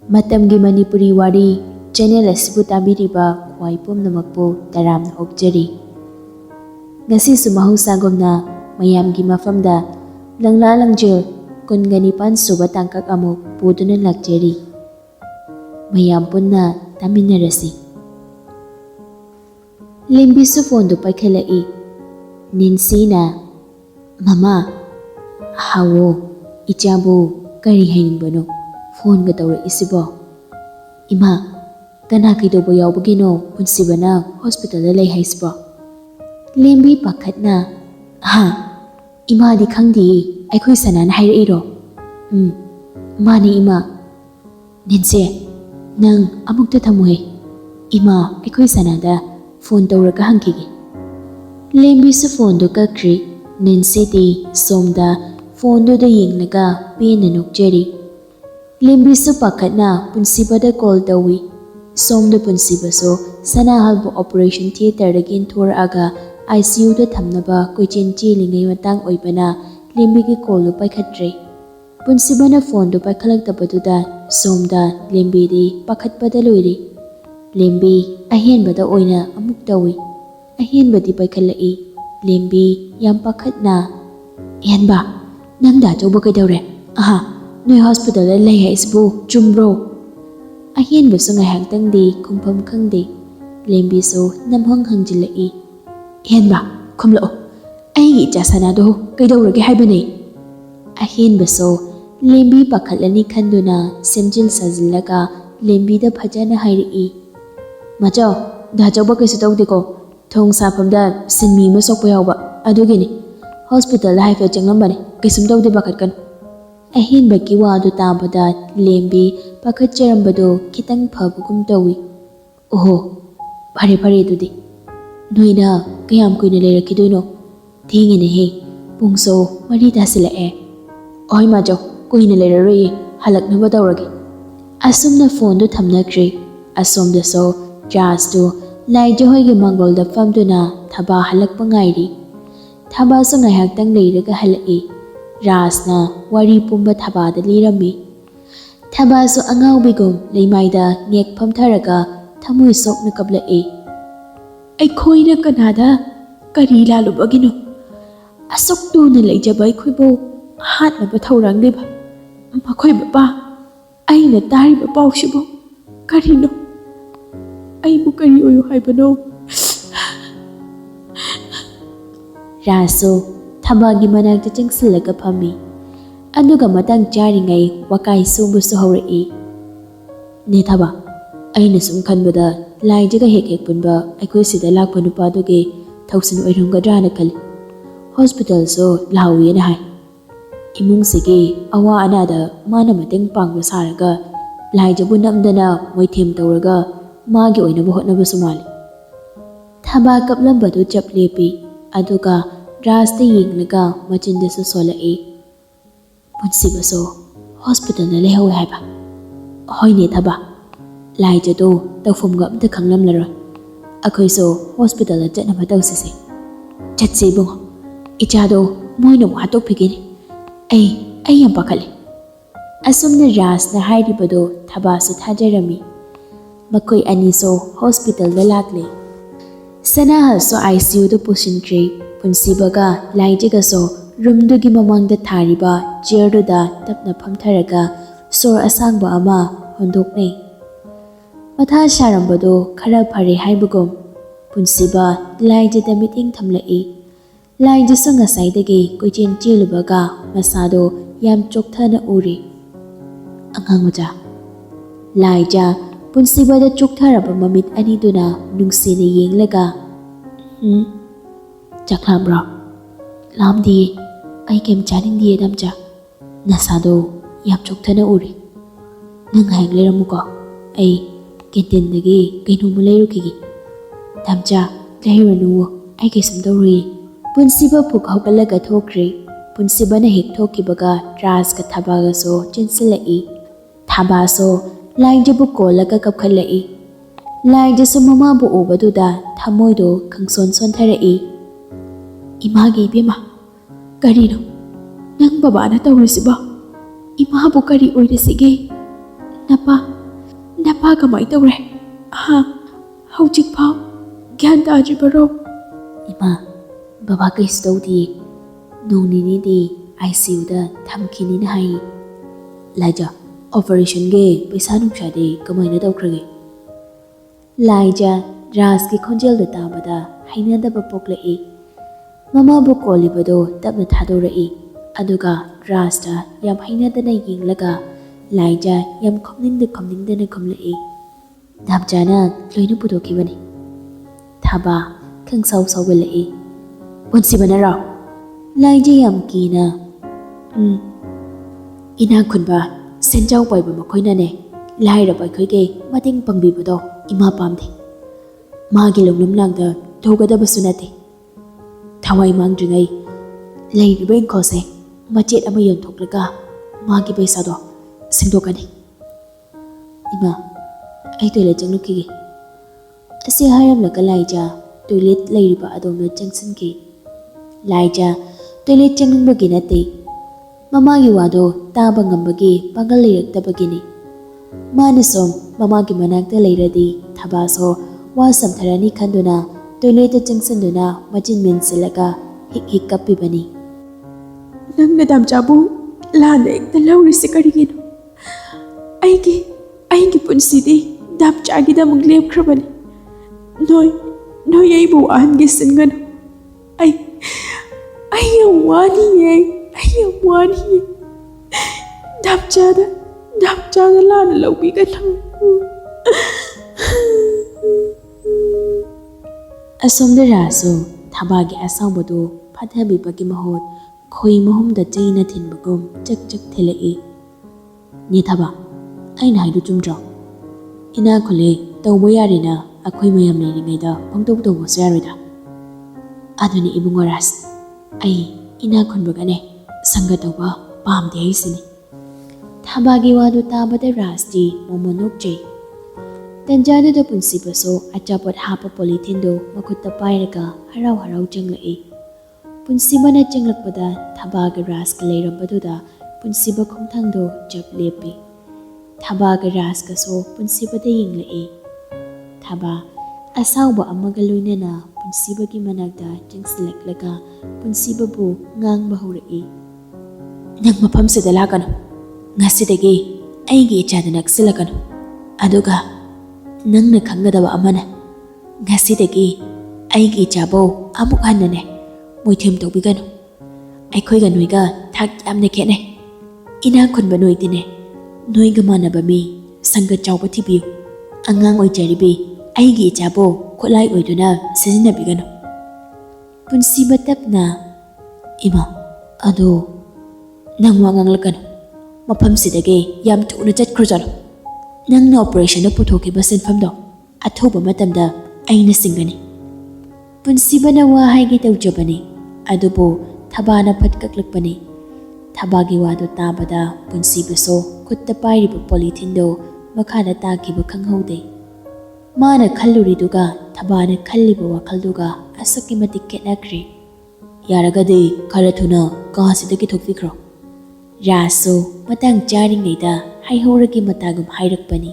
Matamgi Manipuri Wari channel asibu tabiriba khwai pumnamakpu taramna okjari. Ngasi su mahusagomna mayamgi mafamda Langla Langjin kunganipan suba tangkak amuk puduna lakjari. Mayam punna taminarasi. Limbi su phone du paikhalai. Ninsina Mama Hawo Ichabu kari hainbano phone ga tawra isibo. Ima kana kidobo yawbagino punsibana hospital da lay haisbo. Limbi pakhatna ha ima di khangdi aikhoi sanan hairiro. Mani ima Ninse nang amukta thamuhe ima aikhoi sanada phone tawraga hangkigi. Limbi su phone do kakri Ninse di somda phone do da yinglaga pena nokjari. Limbi su pakhatna punsibada call tawi. Somda punsiba so sanahalbu operation theater dagin thor aga ICU da thamnaba koichen chelingai matang oibana limbi ki call do paikhatre. Punsibana phone do paikhalaktabaduda somda limbi di pakhatpada loiri. Limbi ahenbada oina amuk tawi. Ahenbadi paikhalai. Limbi yam pakhatna Yanba nangda chawba kaidawre. Aha Noi hospital da lay haisbu chumbro. Ahenba su ngaihakdang di kumpham khangdi. Limbi su namhang hangjilai. Yanba khumlao aigi icha sanado kaidawrage haibane. Ahenba su limbi pakhatlani khanduna semjil sajillaga limbi da phajana hairi. Machaw da chawba kaisu tawdeko thong safamda sinmi ma sokpa yawba adugini hospital da haifa changlambane kaisum tawde bakhatkan. Ahenba ki wadu tabada limbi pakhatjarambado kitang phabugum tawi. Oho phare phare dudi noina kayam kuina leirakidoino thingene he pungso mari dasila oi majo kuina leiraroi halaknaba tawrage. Asumna phone do thamnakri asomda so jas do lai johoigi mangol da famduna thaba halakpa ngairi. Thaba so ngaihakdang leiraga halai. Rasna wari pumba thaba da lirami. Thaba so angawbigum leimaida ngek phamtharaga thamui sokna kablai. Aikhoina kanada kari lalubagino asok tuna leijaba aikhoibo hatnaba thaurangliba makhoi baba aina tariba pawsibo karino aibu kari oyo haibano. Raso Thabagi manakta changsilaga phami aduga matang charingai wakai sumbu su haurai. Ne thaba aina sum khanbada lai jaga hek punba aikhoi sida lakpa nupa doge thausin oirungadrana khali. Hospital so lawi na hai. Imung sige awa anada mana mateng pangba saraga lai jabu namdana moithem tawraga magi oinabu hotnabu sumali. Thaba kaplamba do chap lepi aduga Rasta yinglaga machinda su solai. Punsiba so hospital na lehawi haiba. Hoi ne thaba lai jado tawfum ga amta khanglam laro. Akhoi so hospital la chatna matawsise. Chatse bungo ichado moina mu hatok phigini. Ai yam pakhale. Asumna ras na hairibado thaba su thajarami. Makoi ani so hospital da lakle. Sanahal so ICU do pusintre. Punsibaga laijiga so rumdugi mamangda thariba chairduda tapna phamtharaga sor asangba ama hondokne. Matha sharambado khara phare haibugum punsiba laijida meeting thamlai. Laiji so ngasaidagi koichen chelubaga masado yam chokthana uri. Angangmaja laija punsiba da choktharaba mamit aniduna nungsina yenglaga Chaklam bro. Lam di ai kem chaning di damcha. Nasado yap chokthana uri. Nang hang leramuko. Ai kentin dagi kainu mulayruki. Damcha lahiranu ai kaisam dawri. Punsiba puk hawkalaga thokri. Punsiba na hik thokibaga ras ka thabaga so chinsilai. Thaba so lai jabu kolaga kapkhalai. Lai jasu mama bu ubaduda thamoido khangson son tharai. Imagi bima karino nang baba na tawrisiba imabu kari oirasige napa Napa kamay tawre. Hꯧjik pao. Gyan tajibaro. Ima, baba kaisu tawdi. Nong ninidi ICU da thamkini na hai. Laija, operation ge paisa nungshade kamay na tawkrage. Laija, Ras ki khonjel da tabada hainadaba poklai. Mama bu kolibado tapna thadorai. Aduga Rasta yam hainadana yinglaga Laija yam khomningdana khomlai. Dhabjana loina pudokibani. Thaba khangsaw sawgalai. Punsibana raw. Laija yam kina. Ina khunba senjaw paiba makhoina ne. Laira bai khoige mating pangbibado ima pamde. Magi longnam langda thogadaba sunate. Thawai mangdringai leiriba inkose machet ama yonthoklaga magi paisa do singdokani. Ima, ai toilet changlukige. Asi haramlaka Laija toilet leiriba adomna changsanki. Laija toilet changingbagi nate. Mamagi wado taba ngambagi pangal leiraktabagini. Manasom mamagi manakta leiradi thabaso wa samtharani khanduna toilet changsanduna machin mensilaga hik kapibani. Nang nadam jabu lana ekta lawrisi karigino. Aigi punsidi dam chagida manglep krabani. Noi aibu angi singano. Ay am wani. Dam chada lana lawbi ganang. Asomda raso thabagi asawbado phathabibagi mahot khoi mahumda chaina thinbagum chak thelai. Ni thaba aina haidu chumdro. Ina khule tawbo yarina akhoi mayam leiringaida pangtawbu tawbo sayaroida. Aduni ibungoras ai ina khunbagane sanga tawba pamde haisini. Thabagi wadu tabada rasdi momonokjai. Dendia da punsi baso achapot hapa polythene do makutta pairaga harau changlai. Punsi bana changlakpada thabaga raska leirambadu punsi ba khomthang do jab lepi. Thabaga raska so punsi bada yinglai. Thaba asawba amaga loinana punsi bagi managda changsilaklaga punsi babu ngang bahurai. Nang mapam sida lagano. Ngasidagi aigi ichada naksilagano. Aduga nangna khangadaba amana ngasidagi aigi chabo amuk hanane moithem tawbigano aikhoiga noiga thak yamne khene ina khunba noidine noiga manaba mi sanga chawba thibiu angang oijaribi aigi chabo kholai oiduna sijina bigano punsi batapna ima ado nangwa nganglakano mafam sidage yam thuna chatkhurjano. Nangna operation na puthokiba senfamdo athoba matamda aina singani. Punsibana wa haigi tawjabani adubo thabana phatkaklakpani. Thabagi wado tabada punsibaso kutta pairiba polythene do makhada takiba khanghaude. Mana khalluriduga thabana khalliba wakhalduga asaki matik ketnakri. Yaragade kharathuna kasidagi thokfikro. Raso matang charingaida haihoragi matagum hairakpani.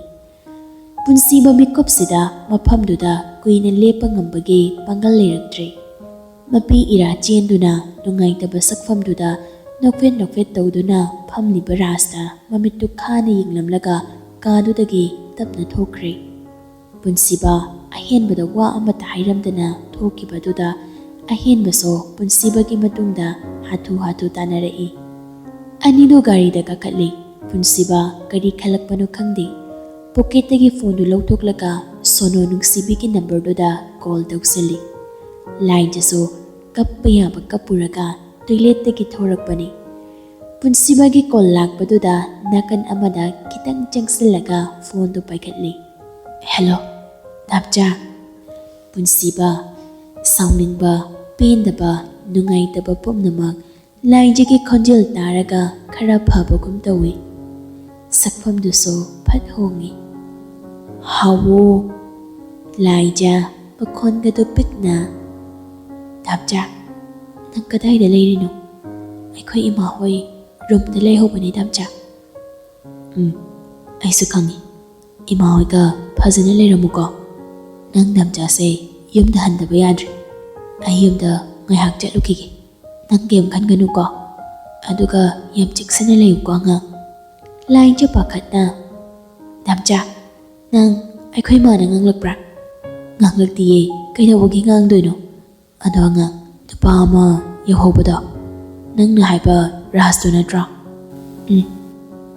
Punsiba mikopsida mafamduda kuina lepa ngambagi pangal leiraktre. Mapi ira chenduna nungaitaba sakfamduda nokfet tawduna famliba rasta mamittu khana yinglamlaga kadudagi tapna thokre. Punsiba ahenbada wa amata hairamdana thokibaduda ahenbaso punsibagi matungda hatu tanarai. Anido garida kakatli. Punsiba kari khalakpano khangde. Pocketagi phone du lautoklaga sono nungsibigi number da call tawsali. Line jaso kappayaba kapuraga toilet tagi thorakpani. Punsibagi call lakpaduda nakan amada kitang changsilaga phone du paikhatli. Hello, Dabja. Punsiba sauningba pendaba nungaitaba pumnamak Laijagi khonjel taraga khara phabagum tawi. Sakfamduso phat hongi. Hawo Laija pakhongado pikna. Dabja nang kadayda leirino. Aikhoi ima hoi room da leihobani Dabja. Aisu khangi. Ima hoiga phajana leiramuko. Nang namchase yumda handaba yadre. Ai yumda ngaihak chatlukige. Nang game khanganuko. Aduga yam chiksana layuko nga. Lain cha pakhatna. Namcha, nang aikhoi mana nganglakpra. Nganglaktiye kaidawagi ngangdoino. Ado nga nupa ama yahobado. Nang haiba rasto natra.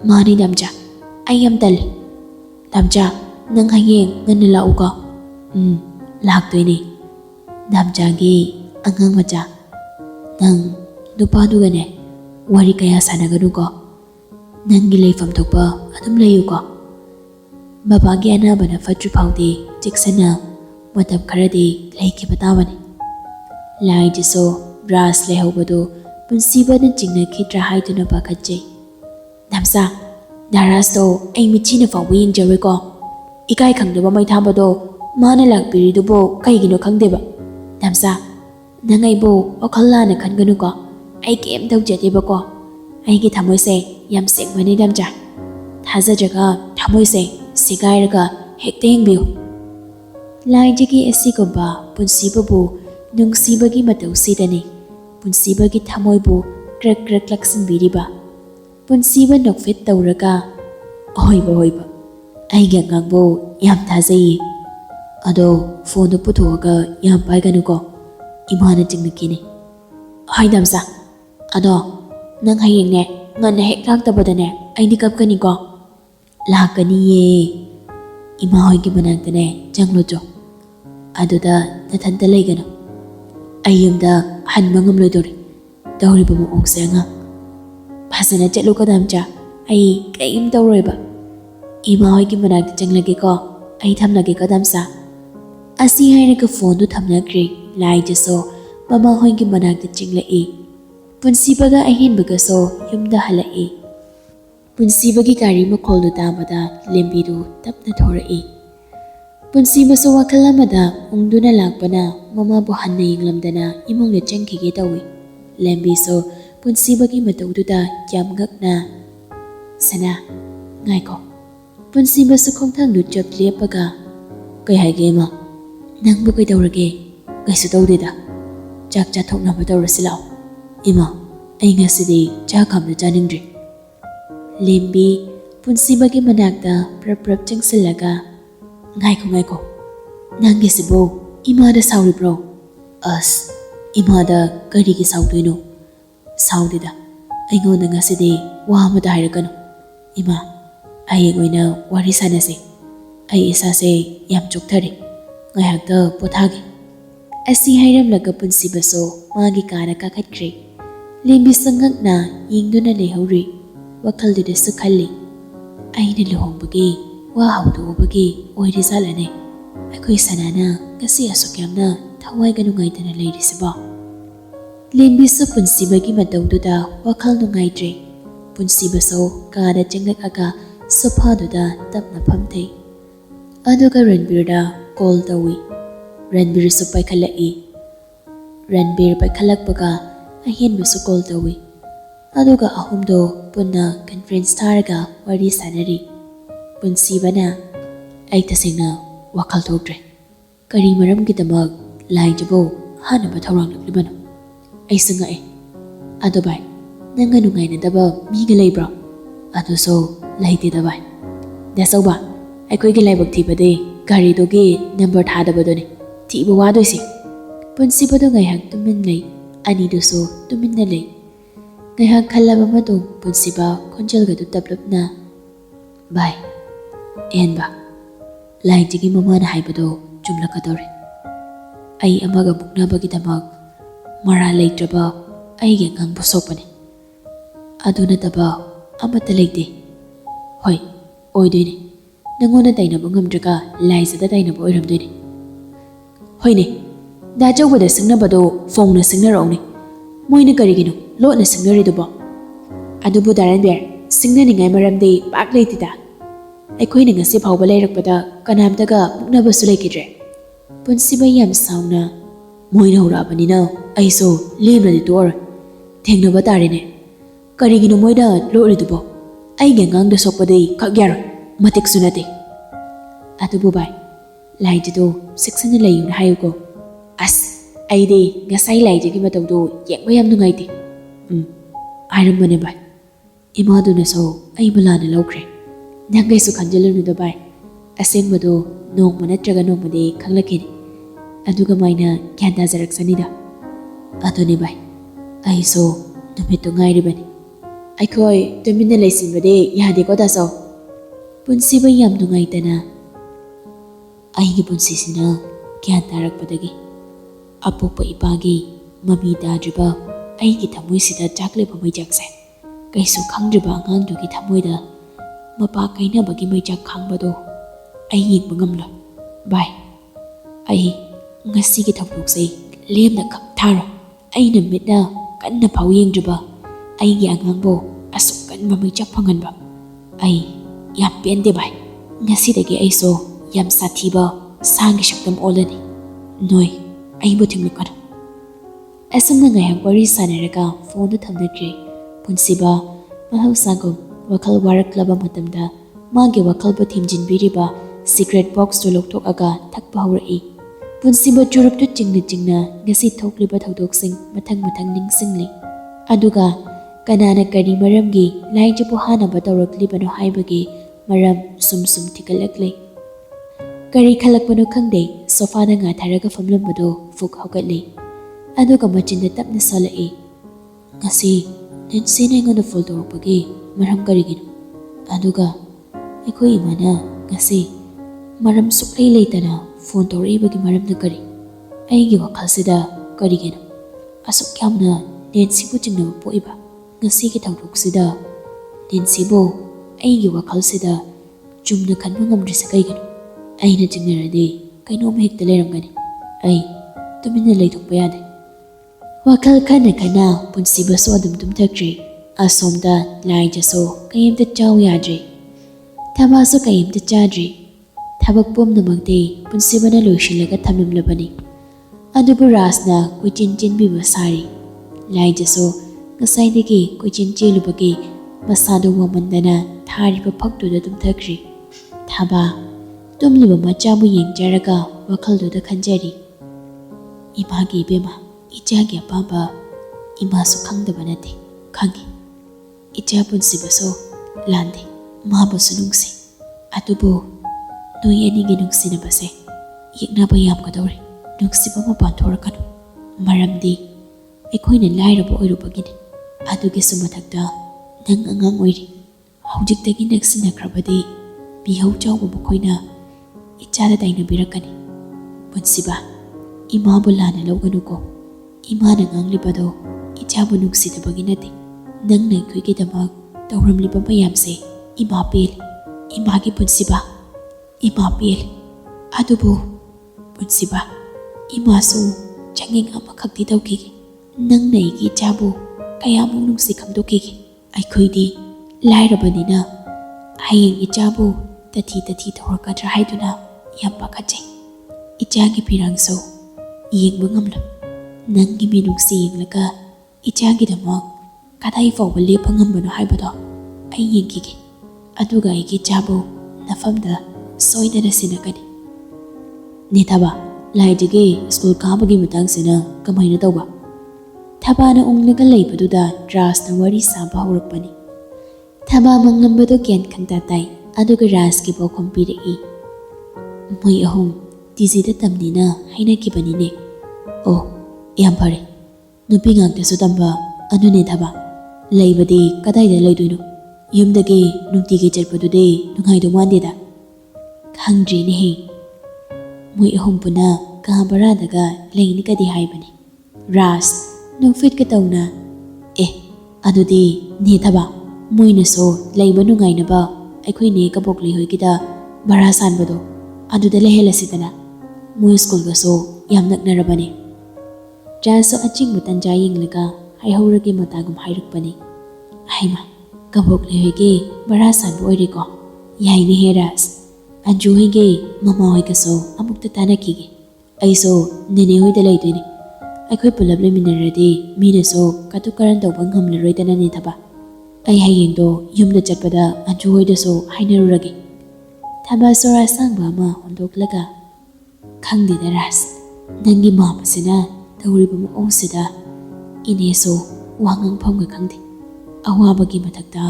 Mani Namcha, ai yam tal. Namcha, nang hayeng ngan lauko. Laktoini. Namchagi angang macha. Nang nupa dugane wari kaya sanaganuko. Nang gilayfam thokpa adum layuko. Mabagi anabana fatru phaude chiksana matam kharadi layki batawani. Lai jiso brass lehobado punsibana jingna khitra haiduna pakhatjai. Namsa, Darasto ai michina fawi yengjareko. Ikai khangdeba mai thambado mana lakpiridubo kaigino khangdeba. Namsa, nangaibo okhallana khanganuko. Ai kem tawjadebako. Aigi thamoise yam sengmani Namcha. Thajajaga thamoise sigairaga hekta yengbiu. Laijagi asigomba punsibabu nungsibagi matausidani. Punsibagi thamoibu krak krak laksinbiriba. Punsiba nokfit tawraga. Hoiba. Aiga ngangbo yam thajayi. Ado phone puthoga yam paiganuko. Imana jingnakini. Hai Namsa. Ado nang hayengne nganna hek laktabadane aidi kapkaniko. Lakaniye. Ima hoigi manaktane janglojo. Aduda nathanta laigano. Ayumda hanba ngamlodori. Tawriba muongse nga. Phasana chatluko Namcha. Ai kaim tawroiba. Ima hoigi manakta janglageko. Ai thamlageko Namsa. Asi hairaga phone du thamnakri. Lai jaso mama hoigi manakta jinglai. Punsibaga ahinbaga so yumda halai. Punsibagi gari makoldu tamada lembidu tapna thorai. Punsiba so wakalamada ungduna lakpana mama bu hanna yinglamdana imongna changkhige tawi. Lembi so punsibagi mataududa yam ngakna. Sana ngaiko. Punsiba so khongthang du chap lepaga. Kai haige ma. Nangbu kai tawrage. Kaisu tawdeda. Chak chathokna ba tawrasilao. Ima, ai ngasidi chakamna chaningdri. Lembi punsibagi manakta prap changsilaga. Ngaiko. Nangisibo imada sauribro. As imada karigi sauduino. Saudida. Aingonda ngasidi wahamada hairagano. Ima, ayegoina wari sanase. Ai isase yam chokthari. Ngaihakta pothagi. Asi hairamlaga punsibaso magi kana kakhatkri. Lembi sangakna yingduna lehauri. Wakhaldudasu khalli. Aina luhongbagi wa hauduobagi oirisalane. Akoi sanana kasi asukyamna thawaiga nungaitana leirisiba. Lembi so punsibagi mataududa wakhal nungaitri. Punsibaso kada changlakaga sofaduda tapna phamthai. Aduga Ranbirda call tawi. Ranbir so paikhalai. Ranbir paikhalakpaga ahenbasu call tawi. Aduga ahumdo punna conference taraga wari sanari. Punsibana ai tasengna wakhal thokdre. Kari maramgidamag laijabo hanaba thawrang laklibano. Ai sangae. Ado bai. Nanga nungaina daba miga leibro. Ado so laite dabai. Dasauba. Aikoi ge laibak thibade gari doge number thadabadone. Thiba wadoisi. Punsibado ngaihak tumin lei. Ani doso tumin na lei. Ngaihak khalaba matung punsiba khonjalga du tablapna. Bai. Enba. Laijigi mamana haibado chumlakadore. Ai amaga muknabagidamag mara leitraba aige ngangbu sokpane. Aduna taba amata leite. Hoi, oidoine. Nangona tainaba ngamdraga laizada tainaba oiramdoine. Hoine, dachawbada singnabado phongna singnaraone. Moina karigino lotna singnaridubo. Adubu Daranber singnaningai maramdi pak leitida. Aikhoina ngasi phawba leirakpada kanamtaga muknabasu leikidre. Punsiba yam sauna moina hurabanina aiso lemnadi tor thengnaba tarine. Karigino moida loridubo. Ai gangang da sokpadai kagyar matik sunate. Adubu bai, lai jido seksana layu na hayu ko. As, aide ngasai lai jagi matau do yak bayam nungai ti. Ayram mane bai. Ima do na so ay bala na laukre. Nangay su kanjalo nu da bai. Aseng mado nong manatraga nong made kanglakini. Aduga maina kyanta zarak sanida. Adoni bai. Ay so numito ngay ribani. Ay koy tumina laysin bade yahadi ko da so. Punsi ba yam nungay tana. Ay gi punsi sina kyanta rakpadagi. Apo pa ipagi mami dadriba ay gi tamoy sida jakle pa may jakse. Kayso kangdriba ang do gi tamoy da mapakay na bagi may jak kangbado ay ying mangamla. Bai, ay ngasi gi tawdok say lem na kaptara ay namit na kan na pawiyang driba ay gi angang bo asok kan mamay jak pangan ba. Ay yam pende bai, ngasi dagi ay so yam satiba sangi syakdam olani. Noy, ay mo timlukan. Asam na ngayang wari sanaraga phone na thamnakre. Punsiba mahawsagom wakal waraklaba matamda magi wakal ba thimjinbiriba secret box to loktok aga thakpa haurai. Punsiba churup to chingna ngasi thokliba thodok sing mathang ningsingli. Aduga kanana kari maramgi lai japo hana ba tawrakliba no haibagi maram sum thikalakle. Kari khalakpano khangde sofa na nga tharaga famlambado fuk haugatli. Aduga machinda tapna salai. Ngasi nansi na ngona full tawrakpagi maram karigino. Aduga aykoi imana ngasi maram suklay laytana phone tawraibagi maram na kari. Aigi wakhalsida karigino. Asuk kyamna nansi bu chingna po iba. Ngasi ki tawraksida nansi bo aigi wakhalsida chumna khanba ngamdrisa kaigino. Aina chingnarade kainom hekta lerangani. Ay tumina laythokpa yade. Wakal kana punsiba so adum tumthakre. Asomda lai jaso kayimta chaw yadre. Thaba so kayimta chadre. Thabak pumnamakde punsiba na loishilaga thamlamlabani. Adubu rasna kuichin biba sari. Lai jaso ngasaidagi kuichin chelubagi masado wamandana thariba phaktuda tumthakre. Thaba tumliba machabu yengjaraga wakalduda khanjari. Imagi bema ichagi apamba imasu khangdaba nate khangi. Icha punsiba so lande mabasu nungsi. Adubu noi anigi nungsi na base yeknaba yam kadore nungsiba mapan thorakanu. Maramdi aikoina lairaba oirubagini. Adugi sumathakta nang angang oiri. Haujiktagi naksinakrabadi bihau chawba makoina ichada dainabirakani. Punsiba imabu lana lawganuko. Imana nganglibado ichabu nungsidabagi nate. Nang naikhoigidamak tawramliba mayamse ima peli. Imagi punsiba ima peli. Adubu punsiba imasu changing amakhakti tawkigi. Nang naigi ichabu kayamuk nungsi khamdokigi. Aikhoidi lairabanina hayeng ichabu tathi thorakadra haiduna yam pakhache. Ichagi pirangso yengba ngamlam. Nangi minungsi yenglaga ichagidamak kadai fawba lepa ngambano haibado ay yengkigi. Aduga aigi ichabu nafamda soidana sinakani. Nithaba laijige school kabagi matangsina kamaina tawba. Thaba na unglaga laybaduda Ras na wari saba haurakpani. Thaba manglambado kyan khantatai. Aduga Ras ki bokhom pirai. Moi ahum tizida tamnina hainakibanine. Oh, yam phare. Nupi ngaktasu tamba adune thaba. Laibadi kadaida laiduino. Yumdagi nungtigi chatpadude nungaidu wandida. Khangdri ni he. Moi ahum puna kahabaradaga laini kadi haibani. Ras nungfit katawna. Adudi ni thaba. Moi naso laiba nungainaba aikoi ne kabok lihoigida barasan bado. Aduda lehelasitana. Moi school gaso yam naknarabani. Jaso aching mutanja yenglaga haihuragi matagum hairukpani. Haima kabok lihoige barasan bo oiriko. Yaini heras. Anju hoige mama hoigaso amukta tanakigi. Aiso nene hoida laidoini. Aikoi pulab leminaradi minaso katukaran tawba ngamlaroidana ni thaba. Ay hayengdo yumda chatpada anju hoidaso hainaruragi. Thaba ꯁꯣꯔꯥ ꯁꯥꯡꯕ ꯑꯃ ꯍꯣꯟꯗꯣꯛꯂꯒ ꯈꯪꯗꯦꯗ ꯔꯥꯖ, ꯅꯪꯒꯤ ꯃꯥꯝꯃꯁꯤꯅ ꯇꯧꯔꯤꯕ ꯃꯑꯣꯡꯁꯤꯗ ꯏꯅꯦꯁꯨ ꯋꯥ ꯉꯥꯡꯐꯝꯒ ꯈꯪꯗꯦ꯫ ꯑꯋꯥꯕꯒꯤ ꯃꯊꯛꯇ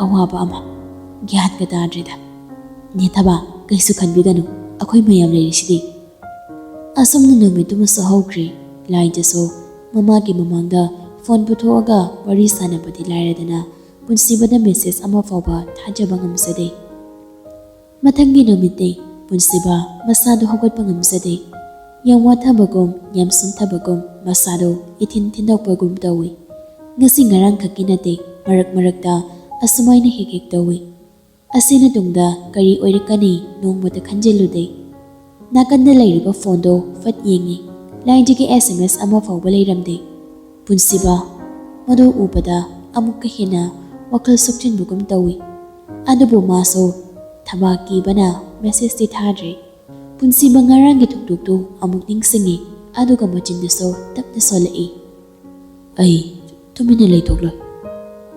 ꯑꯋꯥꯕ ꯑꯃ ꯒ꯭ꯌꯥꯟꯒ ꯇꯥꯗ꯭ꯔꯦꯗ꯫ ꯅꯦ ꯊꯕꯥ ꯀꯩꯁꯨ ꯈꯟꯕꯤꯒꯅꯨ, ꯑꯩꯈꯣꯏ ꯃꯌꯥꯝ ꯂꯩꯔꯤꯁꯤꯗꯤ꯫ ꯑꯁꯨꯝꯅ ꯅꯨꯃꯤꯠꯇꯨꯃꯁꯨ ꯍꯧꯈ꯭ꯔꯦ꯫ ꯂꯥꯏꯖꯁꯨ ꯃꯃꯥꯒꯤ ꯃꯃꯥꯡꯗ ꯐꯣꯟ ꯄꯨꯊꯣꯛꯑꯒ ꯋꯥꯔꯤ ꯁꯥꯟꯅꯕꯗꯤ ꯂꯥꯏꯔꯗꯅ ꯄꯨꯟꯁꯤꯕꯗ ꯃꯦꯁꯦꯖ ꯑꯃ ꯐꯥꯎꯕ ꯊꯥꯖꯕ ꯉꯝꯖꯗꯦ꯫ ꯃꯊꯪꯒꯤ ꯅꯨꯃꯤꯠꯇꯤ ꯄꯨꯟꯁꯤꯕ ꯃꯁꯥꯗꯣ ꯍꯧꯒꯠꯄ ꯉꯝꯖꯗꯦ꯫ ꯌꯥꯝ ꯋꯥꯊꯕꯒꯨꯝ ꯌꯥꯝ ꯁꯨꯝꯊꯕꯒꯨꯝ ꯃꯁꯥꯗꯣ ꯏꯊꯤꯟ ꯊꯤꯟꯗꯣꯛꯄꯒꯨꯝ ꯇꯧꯏ꯫ ꯉꯁꯤ ꯉꯔꯥꯡ ꯈꯛꯀꯤ ꯅꯠꯇꯦ, ꯃꯔꯛ ꯃꯔꯛꯇ ꯑꯁꯨꯃꯥꯏꯅ ꯍꯦꯛ ꯍꯦꯛ ꯇꯧꯏ꯫ ꯑꯁꯤꯅ ꯇꯨꯡꯗ ꯀꯔꯤ ꯑꯣꯏꯔꯛꯀꯅꯤ ꯅꯣꯡꯃꯇ ꯈꯟꯖꯤꯜꯂꯨꯗꯦ꯫ ꯅꯥꯀꯟꯗ ꯂꯩꯔꯤꯕ ꯐꯣꯟꯗꯣ ꯐꯠ ꯌꯦꯡꯉꯤ꯫ ꯂꯥꯏꯖꯒꯤ SMS ꯑꯃ ꯐꯥꯎꯕ ꯂꯩꯔꯝꯗꯦ꯫ ꯄꯨꯟꯁꯤꯕ ꯃꯗꯨ ꯎꯕꯗ ꯑꯃꯨꯛꯀ ꯍꯦꯟꯅ ꯋꯥꯈꯜ ꯁꯣꯛꯆꯤꯟꯕꯒꯨꯝ ꯇꯧꯏ꯫ ꯑꯗꯨꯕꯨ ꯃꯥꯁꯨ ꯊꯕꯥ ꯀꯤꯕꯅ ꯃꯦꯁꯦꯖꯇꯤ ꯊꯥꯗ꯭ꯔꯦ꯫ ꯄꯨꯟꯁꯤꯕ ꯉꯔꯥꯡꯒꯤ ꯊꯧꯗꯣꯛꯇꯨ ꯑꯃꯨꯛ ꯅꯤꯡꯁꯤꯡꯉꯤ, ꯑꯗꯨꯒ ꯃꯆꯤꯟꯗꯨꯁꯨ ꯇꯞꯅ ꯁꯣꯜꯂꯛꯏ꯫ ꯑꯩ ꯇꯨꯃꯤꯟꯅ ꯂꯩꯊꯣꯛꯂꯣꯏ꯫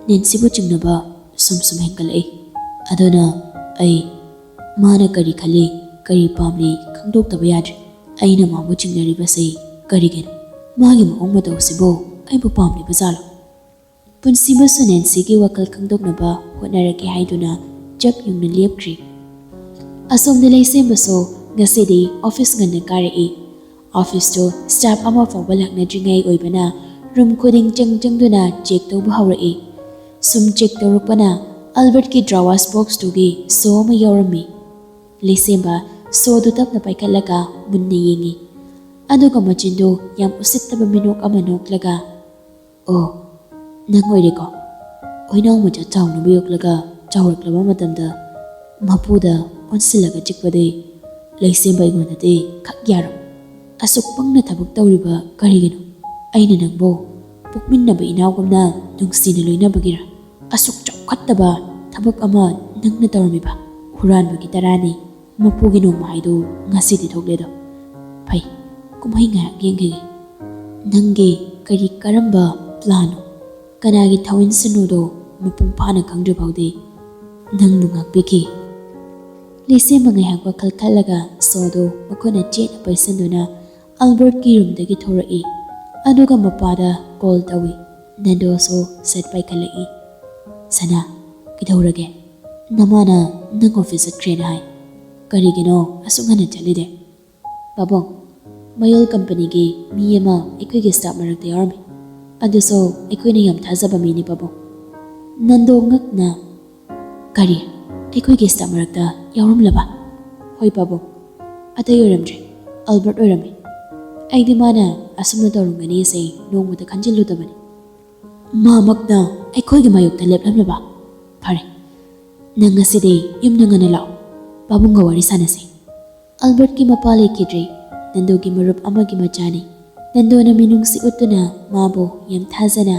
ꯅꯦꯟꯁꯤꯕꯨ ꯆꯤꯡꯅꯕ ꯁꯨꯝ ꯍꯦꯟꯒꯠꯂꯛꯏ꯫ ꯑꯗꯨꯅ ꯑꯩ ꯃꯥꯅ ꯀꯔꯤ ꯈꯜꯂꯤ ꯀꯔꯤ ꯄꯥꯝꯂꯤ ꯈꯪꯗꯣꯛꯇꯕ ꯌꯥꯗ꯭ꯔꯦ꯫ ꯑꯩꯅ ꯃꯥꯕꯨ ꯆꯤꯡꯅꯔꯤꯕꯁꯤ ꯀꯔꯤꯒꯤꯅꯣ? ꯃꯥꯒꯤ ꯃꯑꯣꯡ ꯃꯇꯧꯁꯤꯕꯨ ꯑꯩꯕꯨ ꯄꯥꯝꯂꯤꯕ ꯖꯥꯠꯂꯣ? ꯄꯨꯟꯁꯤꯕꯁꯨ ꯅꯦꯟꯁꯤꯒꯤ ꯋꯥꯈꯜ ꯈꯪꯗꯣꯛꯅꯕ ꯍꯣꯠꯅꯔꯒꯦ ꯍꯥꯏꯗꯨꯅ ꯆꯞ ꯌꯨꯡꯅ ꯂꯦꯞꯈ꯭ꯔꯤ꯫ ꯑꯁꯣꯝꯗ ꯂꯩꯁꯦꯝꯕꯁꯨ ꯉꯁꯤꯗꯤ ꯑꯣꯐꯤꯁ ꯉꯟꯅ ꯀꯥꯔꯛꯏ꯫ ꯑꯣꯐꯤꯁꯇꯨ ꯁ꯭ꯇꯥꯐ ꯑꯃ ꯐꯥꯎꯕ ꯂꯥꯛꯅꯗ꯭ꯔꯤꯉꯩ ꯑꯣꯏꯕꯅ ꯔꯨꯝ ꯈꯨꯗꯤꯡ ꯆꯪꯗꯨꯅ ꯆꯦꯛ ꯇꯧꯕ ꯍꯧꯔꯛꯏ꯫ ꯁꯨꯝ ꯆꯦꯛ ꯇꯧꯔꯛꯄꯅ ꯑꯜꯕꯔꯠꯀꯤ ꯗ꯭ꯔꯥꯋꯥꯁ ꯕꯣꯛꯁꯇꯨꯒꯤ ꯁꯣ ꯑꯃ ꯌꯥꯎꯔꯝꯃꯤ꯫ ꯂꯩꯁꯦꯝꯕ ꯁꯣꯗꯨ ꯇꯞꯅ ꯄꯥꯏꯈꯠꯂꯒ ꯃꯨꯟꯅ ꯌꯦꯡꯉꯤ꯫ ꯑꯗꯨꯒ ꯃꯆꯤꯟꯗꯨ ꯌꯥꯝ ꯎꯁꯤꯠꯇꯕ ꯃꯤꯅꯣꯛ ꯑꯃ ꯅꯣꯛꯂꯒ, ꯑꯣ ꯅꯪ ꯑꯣꯏꯔꯦꯀꯣ? ꯑꯣꯏꯅꯥꯎ ꯃꯆꯥ ꯆꯥꯎꯅꯕ ꯌꯣꯛꯂꯒ ꯆꯥꯎꯔꯛꯂꯕ ꯃꯇꯝꯗ ꯃꯄꯨꯗ ꯑꯣꯟꯁꯤꯜꯂꯒ ꯆꯤꯛꯄꯗꯤ ꯂꯩꯁꯦꯝꯕ ꯑꯩꯉꯣꯟꯗꯗꯤ ꯈꯛ ꯌꯥꯔꯣꯏ꯫ ꯑꯁꯨꯛ ꯄꯪꯅ ꯊꯕꯛ ꯇꯧꯔꯤꯕ ꯀꯔꯤꯒꯤꯅꯣ? ꯑꯩꯅ ꯅꯪꯕꯨ ꯄꯣꯛꯃꯤꯟꯅꯕ ꯏꯅꯥꯎꯒꯨꯝꯅ ꯅꯨꯡꯁꯤꯅ ꯂꯣꯏꯅꯕꯒꯤꯔ? ꯑꯁꯨꯛ ꯆꯥꯎꯈꯠꯇꯕ ꯊꯕꯛ ꯑꯃ ꯅꯪꯅ ꯇꯧꯔꯝꯃꯤꯕ? ꯍꯨꯔꯥꯟꯕꯒꯤ ꯇꯔꯥꯅꯤ, ꯃꯄꯨꯒꯤ ꯅꯣꯡꯃ ꯍꯥꯏꯗꯨ ꯉꯁꯤꯗꯤ ꯊꯣꯛꯂꯦꯗꯣ꯫ ꯐꯩ, ꯀꯨꯝꯍꯩ ꯉꯥꯏꯍꯥꯛ ꯌꯦꯡꯈꯤꯒꯦ꯫ ꯅꯪꯒꯤ ꯀꯔꯝꯕ ꯄ꯭ꯂꯥꯟꯅꯣ? ꯀꯅꯥꯒꯤ ꯊꯋꯤꯟꯁꯤꯅꯣꯗꯣ ꯃꯄꯨꯡ ꯐꯥꯅ ꯈꯪꯗ꯭ꯔꯤ ꯐꯥꯎꯗꯤ ꯅꯪꯕꯨ ꯉꯥꯛꯄꯤꯈꯤ꯫ ꯂꯩꯁꯦꯝꯕ ꯉꯥꯏꯍꯥꯛ ꯋꯥꯈꯜ ꯈꯜꯂꯒ ꯁꯣꯗꯨ ꯃꯈꯣꯏꯅ ꯆꯦꯠꯅ ꯄꯩꯁꯟꯗꯨꯅ ꯑꯜꯕꯔꯠꯀꯤ ꯔꯨꯝꯗꯒꯤ ꯊꯣꯔꯛꯏ꯫ ꯑꯗꯨꯒ ꯃꯄꯥꯗ ꯀꯣꯜ ꯇꯧꯏ꯫ ꯅꯟꯗꯣꯁꯨ ꯁꯠ ꯄꯥꯏꯈꯠꯂꯛꯏ꯫ ꯁꯅꯥ, ꯀꯩꯗꯧꯔꯒꯦ? ꯅꯃꯥꯅ ꯅꯪ ꯑꯣꯐꯤꯁ ꯆꯠꯈ꯭ꯔꯦꯅ ꯍꯥꯏ꯫ ꯀꯔꯤꯒꯤꯅꯣ ꯑꯁꯨꯛ ꯉꯟꯅ ꯆꯠꯂꯤꯗꯦ? ꯄꯥꯕꯨꯡ, ꯃꯌꯣꯜ ꯀꯝꯄꯅꯤꯒꯤ ꯃꯤ ꯑꯃ ꯑꯩꯈꯣꯏꯒꯤ ꯁ꯭ꯇꯥꯐ ꯃꯔꯛꯇ ꯌꯥꯎꯔꯝꯃꯤ꯫ ꯑꯗꯨꯁꯨ ꯑꯩꯈꯣꯏꯅ ꯌꯥꯝ ꯊꯥꯖꯕ ꯃꯤꯅꯤ ꯄꯥꯕꯨꯡ꯫ ꯅꯟꯗꯣ ꯉꯛꯅ, ꯀꯔꯤ? ꯑꯩꯈꯣꯏꯒꯤ ꯁ꯭ꯇꯥꯐ ꯃꯔꯛꯇ ꯌꯥꯎꯔꯝꯂꯕ? ꯍꯣꯏ ꯄꯥꯕꯨꯡ, ꯑꯇꯩ ꯑꯣꯏꯔꯝꯗ꯭ꯔꯦ, ꯑꯜꯕꯔꯠ ꯑꯣꯏꯔꯝꯃꯤ꯫ ꯑꯩꯗꯤ ꯃꯥꯅ ꯑꯁꯨꯝꯅ ꯇꯧꯔꯝꯒꯅꯤꯁꯦ ꯅꯣꯡꯃꯇ ꯈꯟꯖꯤꯜꯂꯨꯗꯕꯅꯤ꯫ ꯃꯥꯃꯛꯅ ꯑꯩꯈꯣꯏꯒꯤ ꯃꯥꯌꯣꯛꯇ ꯂꯦꯞꯂꯝꯂꯕ? ꯐꯔꯦ, ꯅꯪ ꯉꯁꯤꯗꯤ ꯌꯨꯝꯗ ꯉꯟꯅ ꯂꯥꯛꯑꯣ, ꯄꯥꯕꯨꯡꯒ ꯋꯥꯔꯤ ꯁꯥꯟꯅꯁꯤ꯫ ꯑꯜꯕꯔꯠꯀꯤ ꯃꯄꯥ ꯂꯩꯈꯤꯗ꯭ꯔꯦ꯫ ꯅꯟꯗꯣꯒꯤ ꯃꯔꯨꯞ ꯑꯃꯒꯤ ꯃꯆꯥꯅꯤ꯫ ꯅꯟꯗꯣꯅ ꯃꯤꯅꯨꯡꯁꯤ ꯎꯠꯇꯨꯅ ꯃꯥꯕꯨ ꯌꯥꯝ ꯊꯥꯖꯅ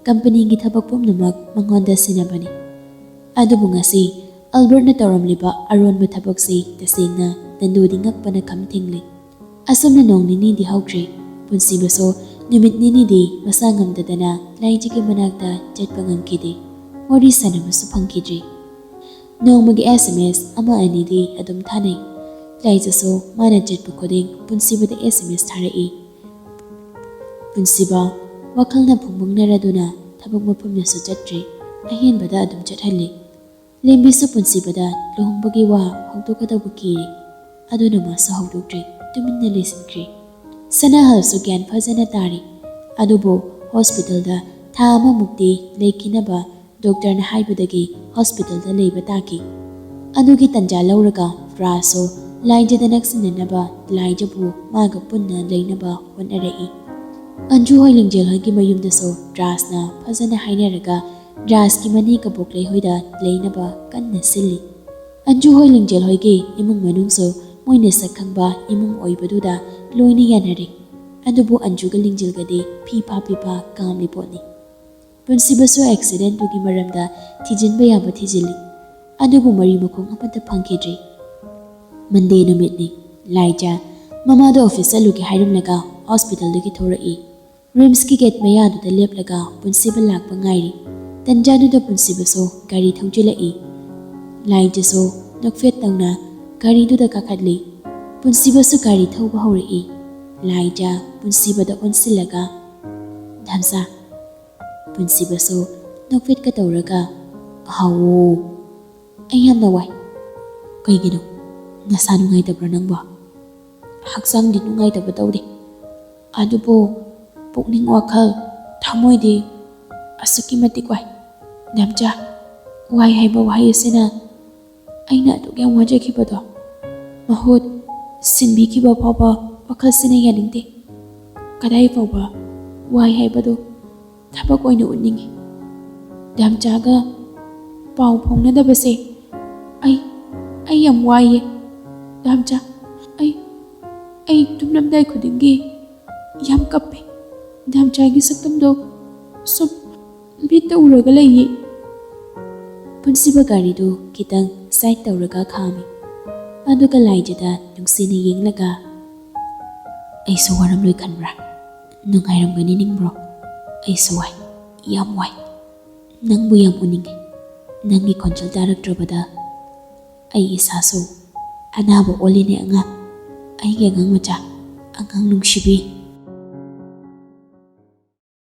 ꯀꯝꯄꯅꯤꯒꯤ ꯊꯕꯛ ꯄꯨꯝꯅꯃꯛ ꯃꯉꯣꯟꯗ ꯁꯤꯟꯅꯕꯅꯤ꯫ ꯑꯗꯨꯕꯨ ꯉꯁꯤ ꯑꯜꯕꯔꯠꯅ ꯇꯧꯔꯝꯂꯤꯕ ꯑꯔꯣꯟꯕ ꯊꯕꯛꯁꯤ ꯇꯁꯦꯡꯅ ꯅꯟꯗꯣꯗꯤ ꯉꯛꯄꯅ ꯈꯝ ꯊꯦꯡꯂꯦ꯫ ꯑꯁꯨꯝꯅ ꯅꯣꯡ ꯅꯤꯅꯤꯗꯤ ꯍꯧꯈ꯭ꯔꯦ꯫ ꯄꯨꯟꯁꯤꯕꯁꯨ ꯅꯨꯃꯤꯠ ꯅꯤꯅꯤꯗꯤ ꯃꯁꯥ ꯉꯝꯗꯗꯅ ꯂꯥꯏꯖꯒꯤ ꯃꯅꯥꯛꯇ ꯆꯠꯄ ꯉꯝꯈꯤꯗꯦ꯫ ꯋꯥꯔꯤ ꯁꯥꯟꯅꯕꯁꯨ ꯐꯪꯈꯤꯗ꯭ꯔꯦ꯫ ꯅꯣꯡꯃꯒꯤ SMS ꯑꯃ ꯑꯅꯤꯗꯤ ꯑꯗꯨꯝ ꯊꯥꯅꯩ꯫ ꯂꯥꯏꯖꯁꯨ ꯃꯥꯅ ꯆꯠꯄ ꯈꯨꯗꯤꯡ ꯄꯨꯟꯁꯤꯕꯗ SMS ꯊꯥꯔꯛꯏ꯫ ꯄꯨꯟꯁꯤꯕ ꯋꯥꯈꯜꯅ ꯐꯨꯡꯕꯪꯅꯔꯗꯨꯅ ꯊꯕꯛ ꯃꯐꯝꯗꯁꯨ ꯆꯠꯇ꯭ꯔꯦ, ꯑꯍꯦꯟꯕꯗ ꯑꯗꯨꯝ ꯆꯠꯍꯜꯂꯤ꯫ ꯂꯦꯝꯕꯤꯁꯨ ꯄꯨꯟꯁꯤꯕꯗ ꯂꯨꯍꯣꯡꯕꯒꯤ ꯋꯥ ꯍꯧꯗꯣꯛꯀꯗꯧꯕ ꯀꯤꯔꯦ꯫ ꯑꯗꯨꯅ ꯃꯥꯁꯨ ꯍꯧꯗꯣꯛꯇ꯭ꯔꯦ, ꯇꯨꯃꯤꯟꯅ ꯂꯩꯁꯤꯟꯈ꯭ꯔꯦ꯫ ꯁꯅꯥꯍꯜꯁꯨ ꯒ꯭ꯌꯥꯟ ꯐꯖꯅ ꯇꯥꯔꯤ꯫ ꯑꯗꯨꯕꯨ ꯍꯣꯁꯄꯤꯇꯥꯜꯗ ꯊꯥ ꯑꯃꯃꯨꯛꯇꯤ ꯂꯩꯈꯤꯅꯕ ꯗꯣꯛꯇꯔꯅ ꯍꯥꯏꯕꯗꯒꯤ ꯍꯣꯁꯄꯤꯇꯥꯜꯗ ꯂꯩꯕ ꯇꯥꯈꯤ꯫ ꯑꯗꯨꯒꯤ ꯇꯟꯖꯥ ꯂꯧꯔꯒ ꯔꯥꯖꯁꯨ ꯂꯥꯏꯖꯗ ꯅꯛꯁꯤꯟꯅꯅꯕ ꯂꯥꯏꯖꯕꯨ ꯃꯥꯒ ꯄꯨꯟꯅ ꯂꯩꯅꯕ ꯍꯣꯠꯅꯔꯛꯏ꯫ ꯑꯟꯖꯨ ꯍꯣꯏ ꯂꯤꯡꯖꯦꯜ ꯍꯣꯏꯒꯤ ꯃꯌꯨꯝꯗꯁꯨ ꯔꯥꯖꯅ ꯐꯖꯅ ꯍꯥꯏꯅꯔꯒ ꯔꯥꯖꯀꯤ ꯃꯅꯦ ꯀꯕꯣꯛꯂꯩ ꯍꯣꯏꯗ ꯂꯩꯅꯕ ꯀꯟꯅ ꯁꯤꯜꯂꯤ꯫ ꯑꯟꯖꯨ ꯍꯣꯏ ꯂꯤꯡꯖꯦꯜ ꯍꯣꯏꯒꯤ ꯏꯃꯨꯡ ꯃꯅꯨꯡꯁꯨ ꯃꯣꯏꯅ ꯁꯛ ꯈꯪꯕ ꯏꯃꯨꯡ ꯑꯣꯏꯕꯗꯨꯗ ꯂꯣꯏꯅ ꯌꯥꯅꯔꯤ꯫ ꯑꯗꯨꯕꯨ ꯑꯟꯖꯨꯒ ꯂꯤꯡꯖꯦꯜꯒꯗꯤ ꯐꯤꯐꯥ ꯀꯥꯝꯂꯤ ꯄꯣꯠꯅꯤ꯫ ꯄꯨꯟꯁꯤꯕꯁꯨ ꯑꯦꯛꯁꯤꯗꯦꯟꯇꯨꯒꯤ ꯃꯔꯝꯗ ꯊꯤꯖꯤꯟꯕ ꯌꯥꯕ ꯊꯤꯖꯤꯜꯂꯤ꯫ ꯑꯗꯨꯕꯨ ꯃꯔꯤ ꯃꯈꯣꯡ ꯑꯃꯠꯇ ꯐꯪꯈꯤꯗ꯭ꯔꯤ꯫ ꯃꯟꯗꯦ ꯅꯨꯃꯤꯠꯅꯤ꯫ ꯂꯥꯏꯖ ꯃꯃꯥꯗ ꯑꯣꯐꯤꯁ ꯆꯠꯂꯨꯒꯦ ꯍꯥꯏꯔꯝꯂꯒ ꯍꯣꯁꯄꯤꯇꯥꯜꯗꯒꯤ ꯊꯣꯔꯛꯏ꯫ ꯔꯤꯝꯁꯀꯤ ꯒꯦꯠ ꯃꯌꯥꯗꯨꯗ ꯂꯦꯞꯂꯒ ꯄꯨꯟꯁꯤꯕ ꯂꯥꯛꯄ ꯉꯥꯏꯔꯤ꯫ ꯇꯟꯖꯥꯗꯨꯗ ꯄꯨꯟꯁꯤꯕꯁꯨ ꯒꯥꯔꯤ ꯊꯧꯖꯤꯜꯂꯛꯏ꯫ ꯂꯥꯏꯖꯁꯨ ꯅꯣꯛꯐꯦꯠ ꯇꯧꯅ ꯒꯥꯔꯤꯗꯨꯗ ꯀꯥꯈꯠꯂꯤ꯫ ꯄꯨꯟꯁꯤꯕꯁꯨ ꯒꯥꯔꯤ ꯊꯧꯕ ꯍꯧꯔꯛꯏ꯫ ꯂꯥꯏꯖ ꯄꯨꯟꯁꯤꯕꯗ ꯑꯣꯟꯁꯤꯜꯂꯒ "ꯙꯝꯆꯥ", ꯄꯨꯟꯁꯤꯕꯁꯨ ꯅꯣꯛꯐꯦꯠꯀ ꯇꯧꯔꯒ "ꯍꯥꯎꯋꯣ, ꯑꯩ ꯌꯥꯝꯅ ꯋꯥꯏ"꯫ "ꯀꯩꯒꯤꯅꯣ? ꯅꯁꯥ ꯅꯨꯡꯉꯥꯏꯇꯕ꯭ꯔꯥ ꯅꯪꯕꯣ?" "ꯍꯛꯆꯥꯡꯗꯤ ꯅꯨꯡꯉꯥꯏꯇꯕ ꯇꯧꯗꯦ, ꯑꯗꯨꯕꯨ ꯄꯨꯛꯅꯤꯡ ꯋꯥꯈꯜ ꯊꯃꯣꯏꯗꯤ ꯑꯁꯨꯛꯀꯤ ꯃꯇꯤꯛ ꯋꯥꯏ꯫ ꯙꯝꯆꯥ, ꯋꯥꯏ ꯍꯥꯏꯕ ꯋꯥꯍꯩ ꯑꯁꯤꯅ ꯑꯩꯅ ꯑꯗꯨꯛ ꯌꯥꯝ ꯋꯥꯖꯈꯤꯕꯗꯣ ꯃꯍꯨꯠ ꯁꯤꯟꯕꯤꯈꯤꯕ ꯐꯥꯎꯕ ꯋꯥꯈꯜꯁꯤꯅ ꯌꯥꯅꯤꯡꯗꯦ꯫ ꯀꯗꯥꯏ ꯐꯥꯎꯕ ꯋꯥꯏ ꯍꯥꯏꯕꯗꯨ ꯊꯕꯛ ꯑꯣꯏꯅ ꯎꯠꯅꯤꯡꯉꯤ꯫ ꯙꯝꯆꯥꯒ ꯄꯥꯎ ꯐꯥꯎꯅꯗꯕꯁꯦ ꯑꯩ ꯌꯥꯝ ꯋꯥꯏꯌꯦ꯫ ꯙꯝꯆꯥ, ꯑꯩ ꯇꯨꯝꯂꯝꯗꯥꯏ ꯈꯨꯗꯤꯡꯒꯤ ꯌꯥꯝ ꯀꯞꯄꯦ꯫ ꯙꯝꯆꯥꯒꯤ ꯁꯛꯇꯝꯗꯣ ꯁꯨꯝ ꯃꯤꯠꯇ ꯎꯔꯒ ꯂꯩꯌꯦ." ꯄꯨꯟꯁꯤꯕ ꯒꯥꯔꯤꯗꯨ ꯈꯤꯇꯪ ꯁꯥꯏꯠ ꯇꯧꯔꯒ ꯈꯥꯝꯃꯤ꯫ ꯑꯗꯨꯒ ꯂꯥꯏꯖꯗ ꯅꯨꯡꯁꯤꯅ ꯌꯦꯡꯂꯒ "ꯑꯩꯁꯨ ꯋꯥꯔꯝꯂꯣꯏ ꯈꯟꯕ꯭ꯔꯥ? ꯅꯨꯡꯉꯥꯏꯔꯝꯒꯅꯤ ꯅꯤꯡꯕ꯭ꯔꯣ? ꯑꯩꯁꯨ ꯋꯥꯏ, ꯌꯥꯝ ꯋꯥꯏ꯫ ꯅꯪꯕꯨ ꯌꯥꯝ ꯎꯅꯤꯡꯉꯤ꯫ ꯅꯪꯒꯤ ꯈꯣꯟꯖꯦꯜ ꯇꯥꯔꯛꯇ꯭ꯔꯕꯗ ꯑꯩ ꯏꯁꯥꯁꯨ ꯑꯅꯥꯕ ꯑꯣꯜꯂꯤꯅꯦ ꯑꯉꯥꯡ, ꯑꯩꯒꯤ ꯑꯉꯥꯡ ꯃꯆꯥ, ꯑꯉꯥꯡ ꯅꯨꯡꯁꯤꯕꯤ"꯫